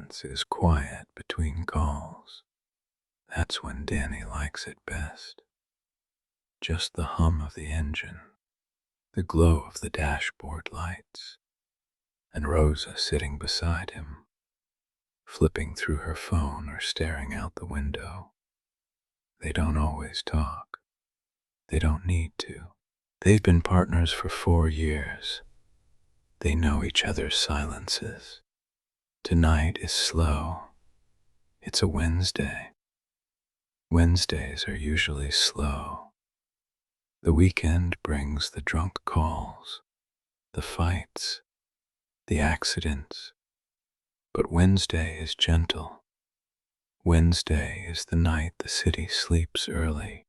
silence is quiet between calls. That's when Danny likes it best. Just the hum of the engine, the glow of the dashboard lights, and Rosa sitting beside him, flipping through her phone or staring out the window. They don't always talk. They don't need to. They've been partners for 4 years. They know each other's silences. Tonight is slow. It's a Wednesday. Wednesdays are usually slow. The weekend brings the drunk calls, the fights, the accidents. But Wednesday is gentle. Wednesday is the night the city sleeps early.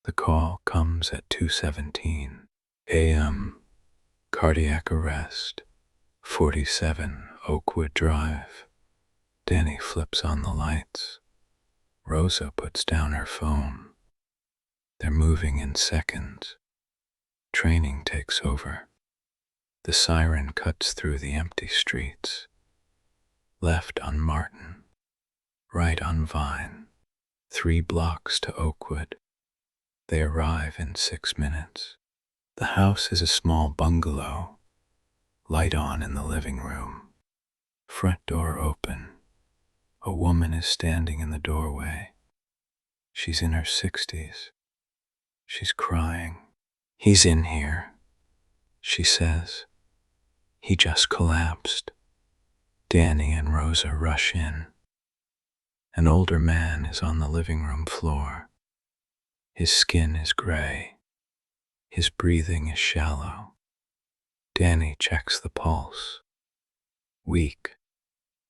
The call comes at 2:17 a.m. Cardiac arrest, 47 Oakwood Drive. Danny flips on the lights. Rosa puts down her phone. They're moving in seconds. Training takes over. The siren cuts through the empty streets. Left on Martin, right on Vine, 3 blocks to Oakwood. They arrive in 6 minutes. The house is a small bungalow. Light on in the living room. Front door open. A woman is standing in the doorway. She's in her 60s. She's crying. "He's in here," she says. "He just collapsed." Danny and Rosa rush in. An older man is on the living room floor. His skin is gray. His breathing is shallow. Danny checks the pulse. Weak,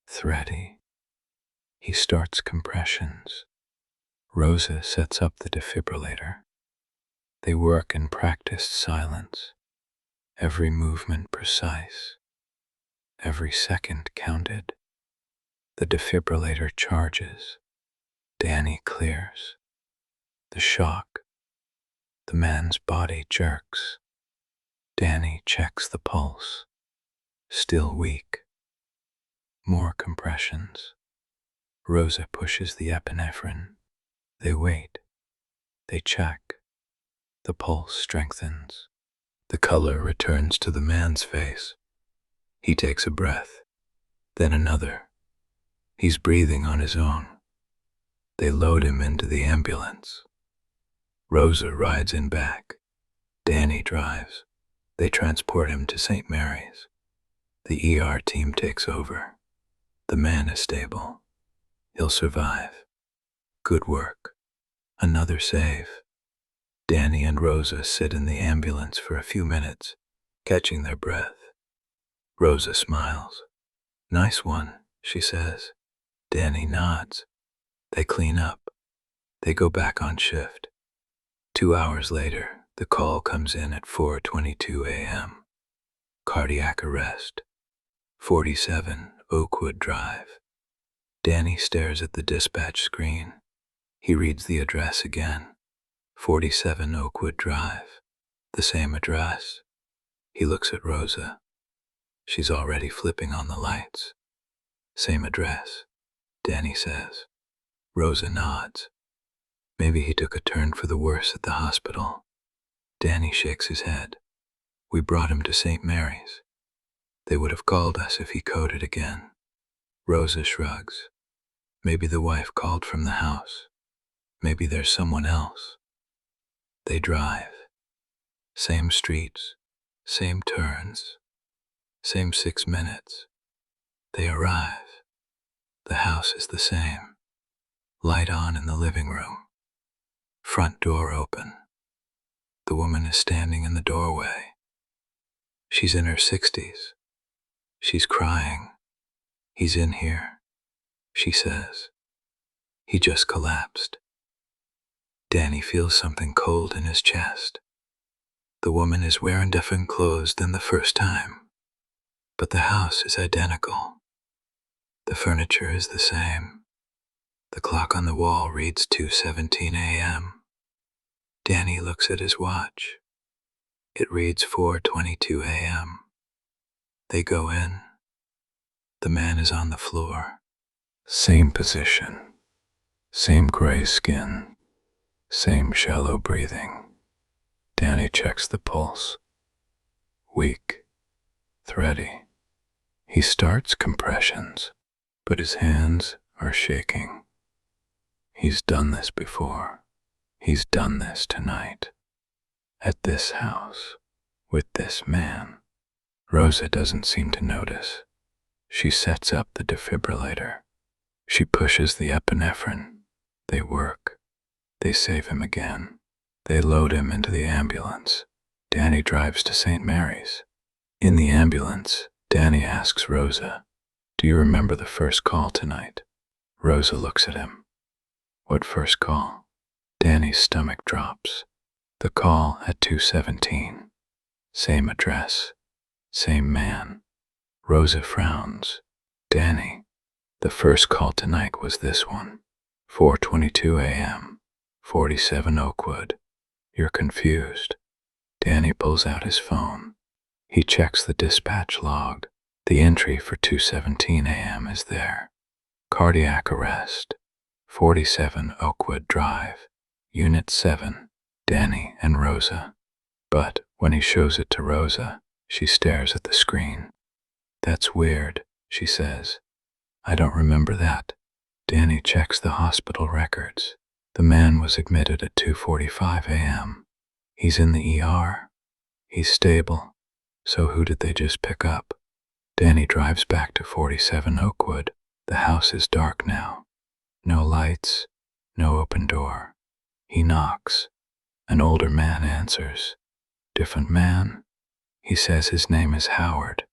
thready. He starts compressions. Rosa sets up the defibrillator. They work in practiced silence, every movement precise, every second counted. The defibrillator charges. Danny clears. The shock. The man's body jerks. Danny checks the pulse. Still weak. More compressions. Rosa pushes the epinephrine. They wait. They check. The pulse strengthens. The color returns to the man's face. He takes a breath, then another. He's breathing on his own. They load him into the ambulance. Rosa rides in back. Danny drives. They transport him to St. Mary's. The ER team takes over. The man is stable. He'll survive. Good work. Another save. Danny and Rosa sit in the ambulance for a few minutes, catching their breath. Rosa smiles. "Nice one," she says. Danny nods. They clean up. They go back on shift. 2 hours later, the call comes in at 4:22 a.m. Cardiac arrest, 47 Oakwood Drive. Danny stares at the dispatch screen. He reads the address again. 47 Oakwood Drive. The same address. He looks at Rosa. She's already flipping on the lights. "Same address," Danny says. Rosa nods. "Maybe he took a turn for the worse at the hospital." Danny shakes his head. "We brought him to St. Mary's. They would have called us if he coded again." Rosa shrugs. "Maybe the wife called from the house. Maybe there's someone else." They drive. Same streets, same turns, same 6 minutes. They arrive. The house is the same. Light on in the living room. Front door open. The woman is standing in the doorway. She's in her 60s. She's crying. "He's in here," she says. "He just collapsed." Danny feels something cold in his chest. The woman is wearing different clothes than the first time, but the house is identical. The furniture is the same. The clock on the wall reads 2:17 a.m. Danny looks at his watch. It reads 4:22 a.m. They go in. The man is on the floor. Same position. Same gray skin. Same shallow breathing. Danny checks the pulse. Weak. Thready. He starts compressions, but his hands are shaking. He's done this before. He's done this tonight. At this house. With this man. Rosa doesn't seem to notice. She sets up the defibrillator. She pushes the epinephrine. They work. They save him again. They load him into the ambulance. Danny drives to St. Mary's. In the ambulance, Danny asks Rosa, "Do you remember the first call tonight?" Rosa looks at him. "What first call?" Danny's stomach drops. The call at 217. Same address. Same man. Rosa frowns. "Danny, the first call tonight was this one. 4:22 a.m. 47 Oakwood. You're confused." Danny pulls out his phone. He checks the dispatch log. The entry for 2:17 a.m. is there. Cardiac arrest. 47 Oakwood Drive. Unit 7. Danny and Rosa. But when he shows it to Rosa, she stares at the screen. "That's weird," she says. "I don't remember that." Danny checks the hospital records. The man was admitted at 2:45 a.m. He's in the ER. He's stable. So who did they just pick up? Danny drives back to 47 Oakwood. The house is dark now. No lights, no open door. He knocks. An older man answers. Different man? He says his name is Howard.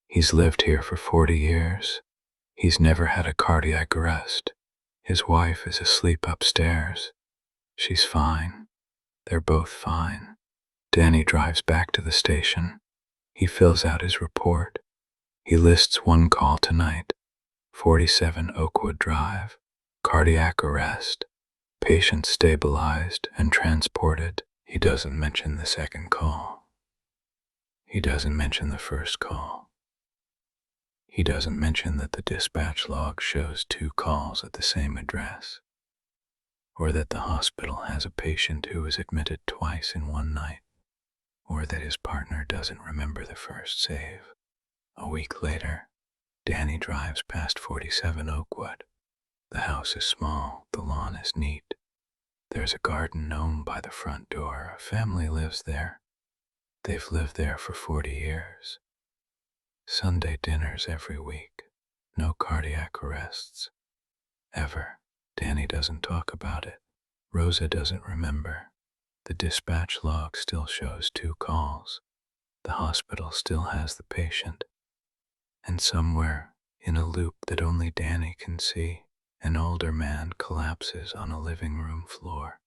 He's lived here for 40 years. He's never had a cardiac arrest. His wife is asleep upstairs. She's fine. They're both fine. Danny drives back to the station. He fills out his report. He lists one call tonight. 47 Oakwood Drive. Cardiac arrest. Patient stabilized and transported. He doesn't mention the second call. He doesn't mention the first call. He doesn't mention that the dispatch log shows 2 calls at the same address, or that the hospital has a patient who was admitted twice in one night, or that his partner doesn't remember the first save. A week later, Danny drives past 47 Oakwood. The house is small, the lawn is neat. There's a garden gnome by the front door. A family lives there. They've lived there for 40 years. Sunday dinners every week. No cardiac arrests. Ever. Danny doesn't talk about it. Rosa doesn't remember. The dispatch log still shows 2 calls. The hospital still has the patient. And somewhere, in a loop that only Danny can see, an older man collapses on a living room floor,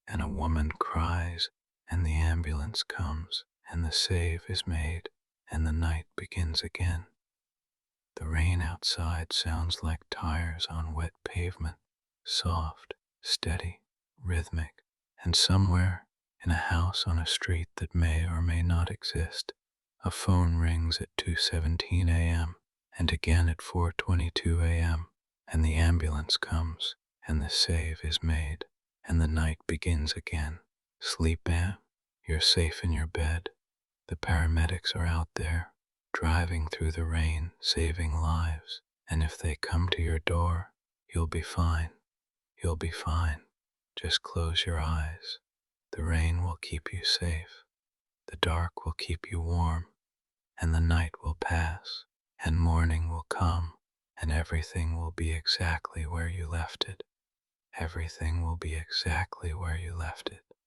and a woman cries, and the ambulance comes, and the save is made, and the night begins again. The rain outside sounds like tires on wet pavement, soft, steady, rhythmic, and somewhere, in a house on a street that may or may not exist, a phone rings at 2:17 a.m. and again at 4:22 a.m., and the ambulance comes, and the save is made, and the night begins again. Sleep, Ann. You're safe in your bed. The paramedics are out there, driving through the rain, saving lives, and if they come to your door, you'll be fine. You'll be fine. Just close your eyes. The rain will keep you safe. The dark will keep you warm, and the night will pass, and morning will come, and everything will be exactly where you left it. Everything will be exactly where you left it.